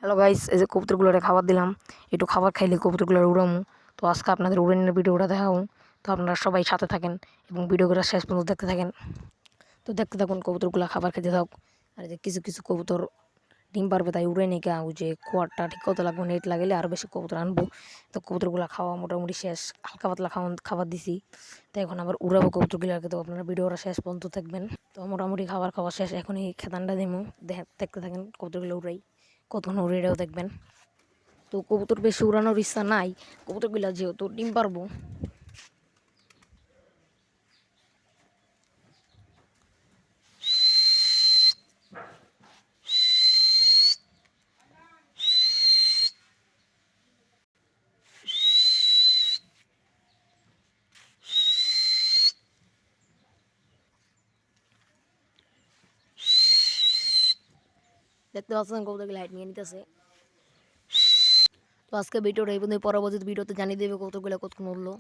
Hello guys, এই যে কবুতরগুলোরে খাবার দিলাম, একটু খাবার খাইলে কবুতরগুলোর উড়ামু। তো আজকে আপনাদের উড়ানের ভিডিওটা দেখাবো। তো আপনারা সবাই সাথে থাকেন এবং ভিডিওগুলো শেষ পর্যন্ত দেখতে থাকেন। তো দেখতে থাকুন, কবুতরগুলো খাবার খেতে থাক। আর যে কিছু কিছু কবুতর ডিম পারবে, তাই উড়ে নিয়ে ও যে কোয়ারটা ঠিক কত লাগবে, নেট লাগাইলে আরও বেশি কবুতর আনবো। তো কবুতরগুলো খাওয়া মোটামুটি শেষ, হালকা পাতলা খাবার দিছি। তো এখন আবার উড়াবো কবুতরগুলোকে। তো আপনারা ভিডিওটা শেষ পর্যন্ত থাকবেন। তো মোটামুটি খাবার খাওয়া শেষ, এখনই খেতানটা দিমু। দেখতে থাকেন কবুতরগুলো উড়াই, কতক্ষণ উড়ে এটাও দেখবেন। তো কবুতর বেশি উড়ানোর ইচ্ছা নাই, কবুতরগুলো যেহেতু ডিম পারবো। দেখতে পাচ্ছেন কবুতরগুলো লাইট নিয়ে নিতেছে। তো আজকে ভিডিওটা এই পর্যন্ত, পরবর্তী ভিডিওতে জানিয়ে দেবে কতগুলো কতক্ষণ উঠলো।